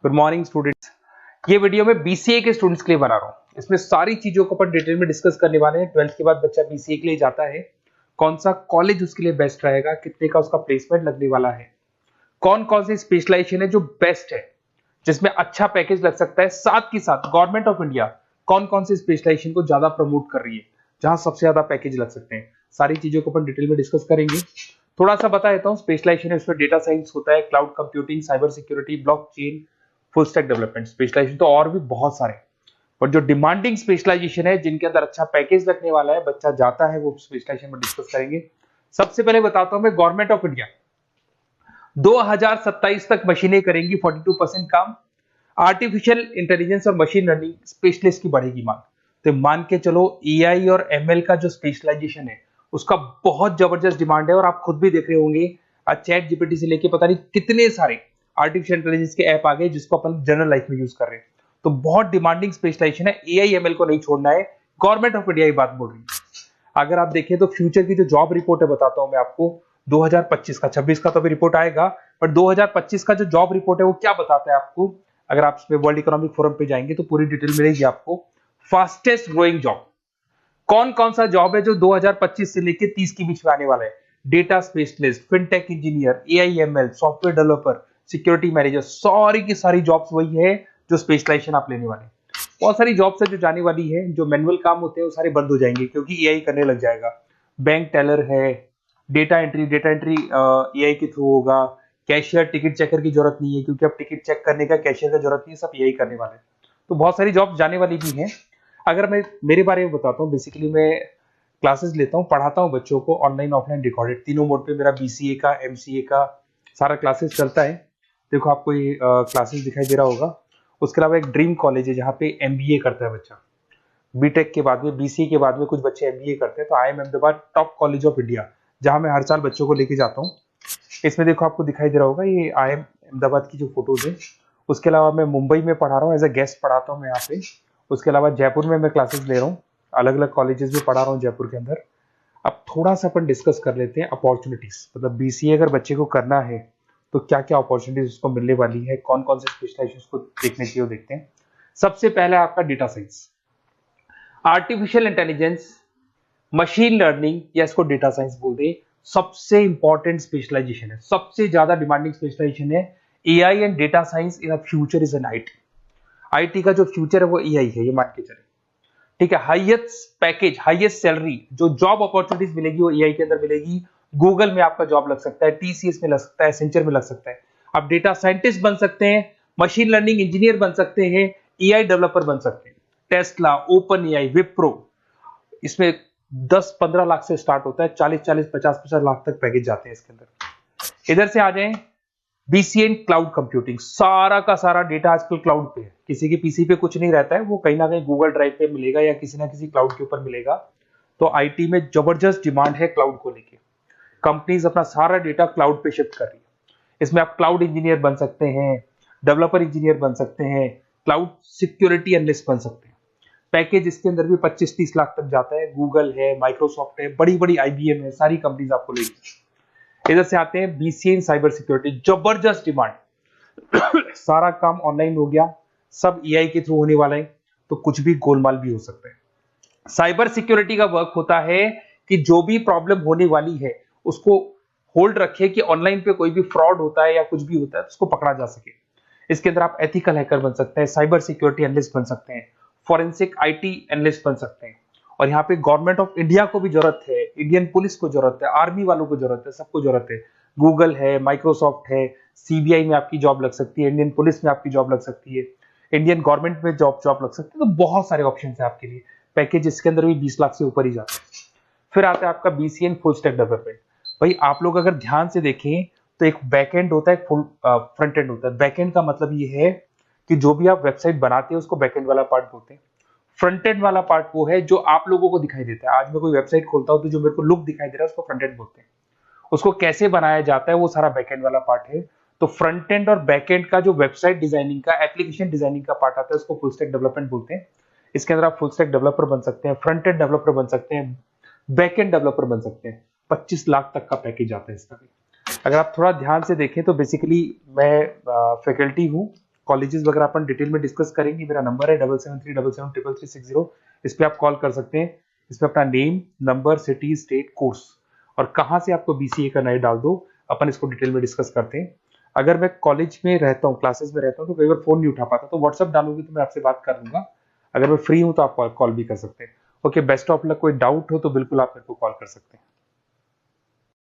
Good morning students. ये video मैं BCA के स्टूडेंट्स के लिए बना रहा हूँ। इसमें सारी चीजों को अपन डिटेल में डिस्कस करने वाले हैं। 12th के बाद बच्चा बीसीए के लिए जाता है, कौन सा कॉलेज उसके लिए बेस्ट रहेगा, कितने का उसका प्लेसमेंट लगने वाला है, कौन कौन सी स्पेशलाइजेशन है जो बेस्ट है, जिसमें अच्छा पैकेज लग सकता है, साथ के साथ गवर्नमेंट ऑफ इंडिया कौन कौन सी स्पेशलाइजेशन को ज्यादा प्रमोट कर रही है, जहां सबसे ज्यादा पैकेज लग सकते हैं। सारी चीजों को अपन डिटेल में डिस्कस करेंगे। थोड़ा सा बता देता हूँ। स्पेशलाइजेशन है उसमें डेटा साइंस होता है, cloud computing, cyber security, blockchain, full stack development. Specialisation तो और भी बहुत सारे, पर जो डिमांडिंग स्पेशलाइजेशन है जिनके अंदर अच्छा पैकेज लगने वाला है, बच्चा जाता है, वो स्पेशलाइजेशन में डिस्कस करेंगे। सबसे पहले बताता हूं मैं, गवर्नमेंट ऑफ इंडिया 2027 तक मशीनें करेंगी 42% काम। आर्टिफिशियल इंटेलिजेंस और मशीन लर्निंग स्पेशलिस्ट की बढ़ेगी मांग। तो मान के चलो एआई और एमएल का जो स्पेशलाइजेशन है उसका बहुत जबरदस्त डिमांड है। और आप खुद भी देख रहे होंगे, आज चैट जीपीटी से लेके पता नहीं कितने सारे आर्टिफिशियल इंटेलिजेंस के ऐप आ गए जिसको अपन जनरल लाइफ में यूज कर रहे हैं। तो बहुत डिमांडिंग स्पेशलाइजेशन है, एआई एमएल को नहीं छोड़ना है। गवर्नमेंट ऑफ इंडिया ये बात बोल रही है। अगर आप देखें तो फ्यूचर की जो जॉब रिपोर्ट है, बताता हूं मैं आपको 2025 का, 26 का तो अभी रिपोर्ट आएगा, पर 2025 का जो जॉब रिपोर्ट है वो क्या बताता है आपको। अगर आप इसमें वर्ल्ड इकोनॉमिक फोरम पे जाएंगे तो पूरी डिटेल मिलेगी आपको। फास्टेस्ट ग्रोइंग जॉब कौन कौन सा जॉब है जो 2025 से लेके 30 के बीच में आने वाला है। Data specialist, fintech engineer, AIML, software developer, security manager, सारी की सारी जॉब्स वही है जो स्पेशलाइजेशन आप लेने वाले हैं। बहुत सारी जॉब्स है जो जाने वाली है, जो मैनुअल काम होते हैं वो सारे बंद हो जाएंगे क्योंकि एआई करने लग जाएगा। बैंक टेलर है, डेटा एंट्री एआई के थ्रू होगा। कैशियर, टिकट चेकर की जरूरत नहीं है क्योंकि अब टिकट चेक करने का कैशियर का जरूरत नहीं है, सब एआई करने वाले हैं। तो बहुत सारी जॉब्स जाने वाली भी हैं। अगर मैं मेरे बारे में बताता हूँ, बेसिकली मैं क्लासेस लेता हूँ, पढ़ाता हूँ बच्चों को, ऑनलाइन ऑफलाइन रिकॉर्डेड, तीनों मोड पे मेरा बीसीए का, एमसीए का सारा क्लासेस चलता है। देखो आपको ये क्लासेस दिखाई दे रहा होगा। उसके अलावा एक ड्रीम कॉलेज है जहाँ पे एमबीए करता है बच्चा। बीटेक के बाद में, बीसीए के बाद में कुछ बच्चे एमबीए करते हैं। तो I am Ahmedabad top college of India, जहां मैं हर साल बच्चों को लेके जाता हूँ। इसमें देखो आपको दिखाई दे रहा होगा, ये आई एम अहमदाबाद की जो फोटोज है। उसके अलावा मैं मुंबई में पढ़ा रहा हूँ, एज अ गेस्ट पढ़ाता हूँ मैं यहाँ पे। उसके अलावा जयपुर में मैं क्लासेस ले रहा हूँ, अलग अलग कॉलेजेस में पढ़ा रहा हूँ जयपुर के अंदर। अब थोड़ा सा अपन डिस्कस कर लेते हैं अपॉर्चुनिटीज, मतलब बीसीए अगर बच्चे को करना है तो क्या क्या अपॉर्चुनिटीज उसको मिलने वाली है, कौन कौन से स्पेशलाइजेशन उसको देखने चाहिए, वो देखते हैं। सबसे पहले आपका data science, artificial intelligence, machine learning, या इसको डेटा साइंस बोलते हैं, सबसे इंपॉर्टेंट स्पेशलाइजेशन है, सबसे ज्यादा डिमांडिंग स्पेशलाइजेशन है। AI and data science in future is an IT. IT का जो फ्यूचर है वो एआई है, ये मान के चले। ठीक है, हाईएस्ट पैकेज, हाईएस्ट सैलरी, जो जॉब अपॉर्चुनिटीज मिलेगी वो एआई के अंदर मिलेगी। गूगल में आपका जॉब लग सकता है, टीसीएस में लग सकता है, एसेंचर में लग सकता है। आप डेटा साइंटिस्ट बन सकते हैं, मशीन लर्निंग इंजीनियर बन सकते हैं, एआई डेवलपर बन सकते हैं। टेस्ला, ओपन एआई, विप्रो, इसमें 10-15 लाख से स्टार्ट होता है, 40-40, 50-50 लाख तक पैकेज जाते हैं इसके अंदर। इधर से आ जाएं, बीसीए क्लाउड कंप्यूटिंग, सारा का सारा डेटा आजकल क्लाउड पे है, किसी के पीसी पे कुछ नहीं रहता है, वो कहीं ना कहीं गूगल ड्राइव पे मिलेगा या किसी ना किसी क्लाउड के ऊपर मिलेगा। तो आईटी में जबरदस्त डिमांड है क्लाउड को लेके। कंपनीज अपना सारा डेटा क्लाउड पे शिफ्ट कर रही है। इसमें आप क्लाउड इंजीनियर बन सकते हैं, डेवलपर इंजीनियर बन सकते हैं, क्लाउड सिक्योरिटी एनालिस्ट बन सकते हैं। पैकेज इसके अंदर भी 25-30 लाख तक जाता है। गूगल है, माइक्रोसॉफ्ट है, बड़ी बड़ी आईबीएम है, सारी कंपनीज आपको लेगी। इधर से आते हैं बीसीए इन साइबर सिक्योरिटी, जबरदस्त डिमांड। सारा काम ऑनलाइन हो गया, सब एआई के थ्रू होने वाला है, तो कुछ भी गोलमाल भी हो सकता है। साइबर सिक्योरिटी का वर्क होता है कि जो भी प्रॉब्लम होने वाली है उसको होल्ड रखे कि ऑनलाइन पे कोई भी फ्रॉड होता है या कुछ भी होता है तो उसको पकड़ा जा सके। इसके अंदर आप एथिकल हैकर बन सकते हैं, साइबर सिक्योरिटी एनालिस्ट बन सकते हैं, फॉरेंसिक आईटी एनालिस्ट बन सकते हैं। और यहाँ पे गवर्नमेंट ऑफ इंडिया को भी जरूरत है, इंडियन पुलिस को जरूरत है, आर्मी वालों को जरूरत है, सबको जरूरत है। गूगल है, माइक्रोसॉफ्ट है, सीबीआई में आपकी जॉब लग सकती है, इंडियन पुलिस में आपकी जॉब लग सकती है, इंडियन गवर्नमेंट में जॉब लग सकती है। तो बहुत सारे ऑप्शन है आपके लिए। पैकेज इसके अंदर भी 20 लाख से ऊपर ही जाता है। फिर आता है आपका बीसीए फुल स्टैक डेवलपमेंट। भाई आप लोग अगर ध्यान से देखें तो एक बैकएंड होता है, फुल फ्रंट एंड होता है। बैकएंड का मतलब ये है कि जो भी आप वेबसाइट बनाते हैं उसको बैकएंड वाला पार्ट बोलते हैं। फ्रंट एंड वाला पार्ट वो है जो आप लोगों को दिखाई देता है। आज मैं कोई वेबसाइट खोलता हूं तो जो मेरे को लुक दिखाई दे रहा है उसको फ्रंट एंड बोलते हैं। उसको कैसे बनाया जाता है वो सारा बैकएंड वाला पार्ट है। तो फ्रंट एंड और बैकएंड का जो वेबसाइट डिजाइनिंग का, एप्लीकेशन डिजाइनिंग का पार्ट आता है उसको फुल स्टैक डेवलपमेंट बोलते हैं। इसके अंदर आप फुल स्टैक डेवलपर बन सकते हैं, फ्रंट एंड डेवलपर बन सकते हैं, बैकएंड डेवलपर बन सकते हैं। 25 लाख तक का पैकेज आता है इसका भी। अगर आप थोड़ा ध्यान से देखें तो बेसिकली मैं फैकल्टी हूँ कॉलेजेस वगैरह अपन डिटेल में डिस्कस करेंगे। मेरा नंबर है 7737773360। इस पे आप कॉल कर सकते हैं। इसमें अपना name, number, city, state, course और कहाँ से आपको बीसीए करना है डाल दो, अपन इसको डिटेल में डिस्कस करते हैं। अगर मैं कॉलेज में रहता हूँ, क्लासेस में रहता हूँ, तो कई बार फोन नहीं उठा पाता, तो व्हाट्सअप डालोगे तो मैं आपसे बात कर लूंगा। अगर मैं फ्री हूँ तो आप कॉल भी कर सकते हैं। Okay, best of luck. कोई डाउट हो तो बिल्कुल आप मेरे को कॉल कर सकते हैं।